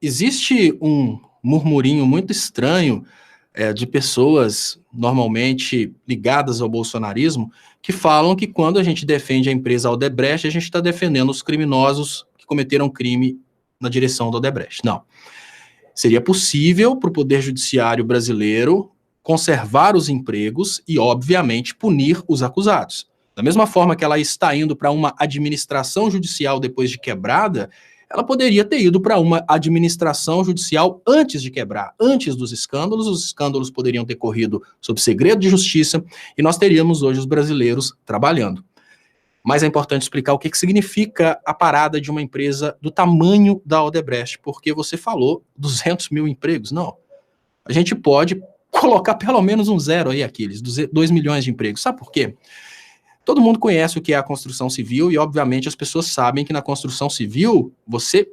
existe um murmurinho muito estranho de pessoas normalmente ligadas ao bolsonarismo que falam que quando a gente defende a empresa Odebrecht, a gente está defendendo os criminosos que cometeram crime na direção da Odebrecht. Não. Seria possível para o Poder Judiciário brasileiro conservar os empregos e, obviamente, punir os acusados. Da mesma forma que ela está indo para uma administração judicial depois de quebrada, ela poderia ter ido para uma administração judicial antes de quebrar, antes dos escândalos. Os escândalos poderiam ter corrido sob segredo de justiça e nós teríamos hoje os brasileiros trabalhando. Mas é importante explicar o que significa a parada de uma empresa do tamanho da Odebrecht, porque você falou 200 mil empregos. Não, a gente pode colocar pelo menos um zero aí, Aquiles, 2 milhões de empregos. Sabe por quê? Todo mundo conhece o que é a construção civil e, obviamente, as pessoas sabem que na construção civil você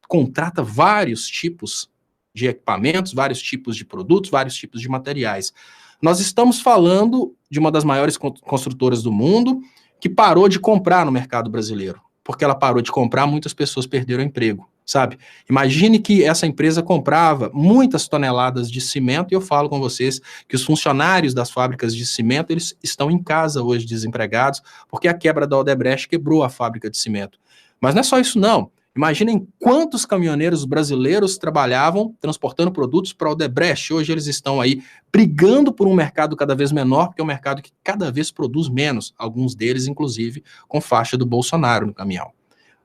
contrata vários tipos de equipamentos, vários tipos de produtos, vários tipos de materiais. Nós estamos falando de uma das maiores construtoras do mundo que parou de comprar no mercado brasileiro. Porque ela parou de comprar, muitas pessoas perderam o emprego, sabe? Imagine que essa empresa comprava muitas toneladas de cimento e eu falo com vocês que os funcionários das fábricas de cimento, eles estão em casa hoje desempregados porque a quebra da Odebrecht quebrou a fábrica de cimento. Mas não é só isso não. Imaginem quantos caminhoneiros brasileiros trabalhavam transportando produtos para a Odebrecht. Hoje eles estão aí brigando por um mercado cada vez menor, porque é um mercado que cada vez produz menos. Alguns deles, inclusive, com faixa do Bolsonaro no caminhão.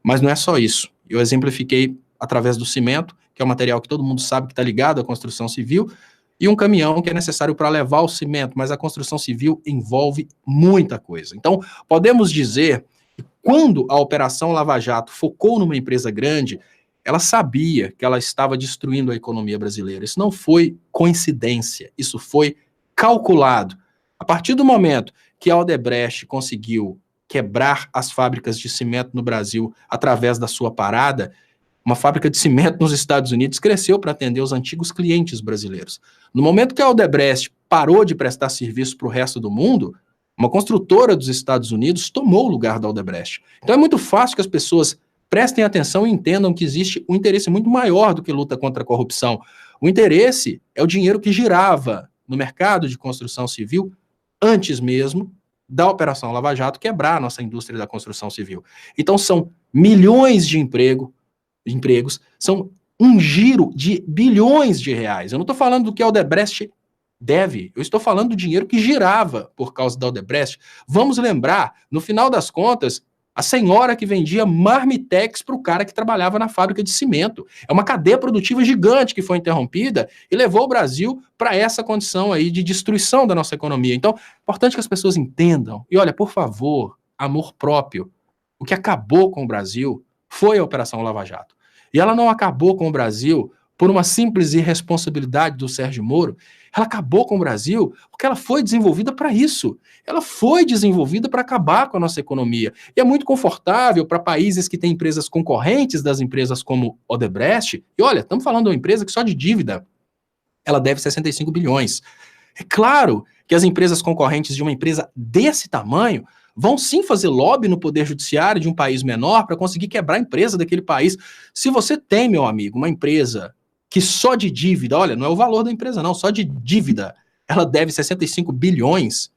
Mas não é só isso. Eu exemplifiquei através do cimento, que é um material que todo mundo sabe que está ligado à construção civil, e um caminhão que é necessário para levar o cimento, mas a construção civil envolve muita coisa. Então, podemos dizer que quando a Operação Lava Jato focou numa empresa grande, ela sabia que ela estava destruindo a economia brasileira. Isso não foi coincidência, isso foi calculado. A partir do momento que a Odebrecht conseguiu quebrar as fábricas de cimento no Brasil através da sua parada, uma fábrica de cimento nos Estados Unidos cresceu para atender os antigos clientes brasileiros. No momento que a Odebrecht parou de prestar serviço para o resto do mundo, uma construtora dos Estados Unidos tomou o lugar da Odebrecht. Então é muito fácil que as pessoas prestem atenção e entendam que existe um interesse muito maior do que luta contra a corrupção. O interesse é o dinheiro que girava no mercado de construção civil antes mesmo da Operação Lava Jato quebrar a nossa indústria da construção civil. Então são milhões de empregos, são um giro de bilhões de reais. Eu não estou falando do que a Odebrecht deve, eu estou falando do dinheiro que girava por causa da Odebrecht. Vamos lembrar, no final das contas, a senhora que vendia marmitex para o cara que trabalhava na fábrica de cimento. É uma cadeia produtiva gigante que foi interrompida e levou o Brasil para essa condição aí de destruição da nossa economia. Então, é importante que as pessoas entendam. E olha, por favor, amor próprio. O que acabou com o Brasil foi a Operação Lava Jato. E ela não acabou com o Brasil por uma simples irresponsabilidade do Sérgio Moro. Ela acabou com o Brasil porque ela foi desenvolvida para isso. Ela foi desenvolvida para acabar com a nossa economia. E é muito confortável para países que têm empresas concorrentes das empresas como Odebrecht. E olha, estamos falando de uma empresa que só de dívida ela deve 65 bilhões. É claro que as empresas concorrentes de uma empresa desse tamanho vão sim fazer lobby no Poder Judiciário de um país menor para conseguir quebrar a empresa daquele país. Se você tem, meu amigo, uma empresa que só de dívida, olha, não é o valor da empresa não, só de dívida, ela deve 65 bilhões,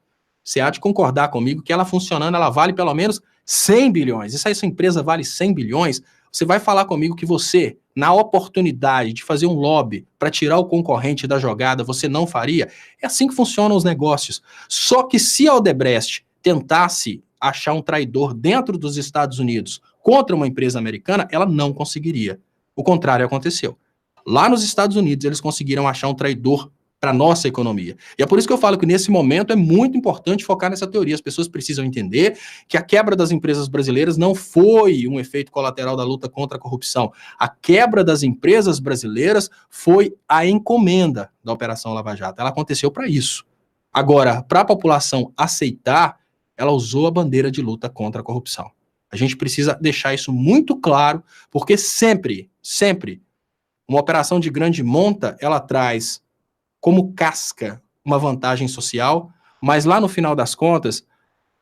você há de concordar comigo que ela funcionando, ela vale pelo menos 100 bilhões. E se essa empresa vale 100 bilhões, você vai falar comigo que você, na oportunidade de fazer um lobby para tirar o concorrente da jogada, você não faria? É assim que funcionam os negócios. Só que se a Odebrecht tentasse achar um traidor dentro dos Estados Unidos contra uma empresa americana, ela não conseguiria. O contrário aconteceu. Lá nos Estados Unidos, eles conseguiram achar um traidor para a nossa economia. E é por isso que eu falo que nesse momento é muito importante focar nessa teoria. As pessoas precisam entender que a quebra das empresas brasileiras não foi um efeito colateral da luta contra a corrupção. A quebra das empresas brasileiras foi a encomenda da Operação Lava Jato. Ela aconteceu para isso. Agora, para a população aceitar, ela usou a bandeira de luta contra a corrupção. A gente precisa deixar isso muito claro, porque sempre, uma operação de grande monta, ela traz como casca uma vantagem social, mas lá no final das contas,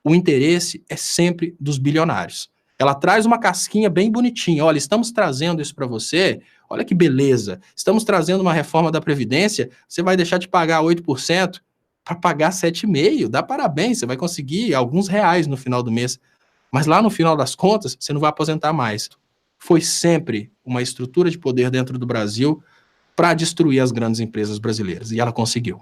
o interesse é sempre dos bilionários. Ela traz uma casquinha bem bonitinha. Olha, estamos trazendo isso para você. Olha que beleza, estamos trazendo uma reforma da Previdência, você vai deixar de pagar 8% para pagar 7,5%, dá parabéns, você vai conseguir alguns reais no final do mês. Mas lá no final das contas, você não vai aposentar mais. Foi sempre uma estrutura de poder dentro do Brasil para destruir as grandes empresas brasileiras, e ela conseguiu.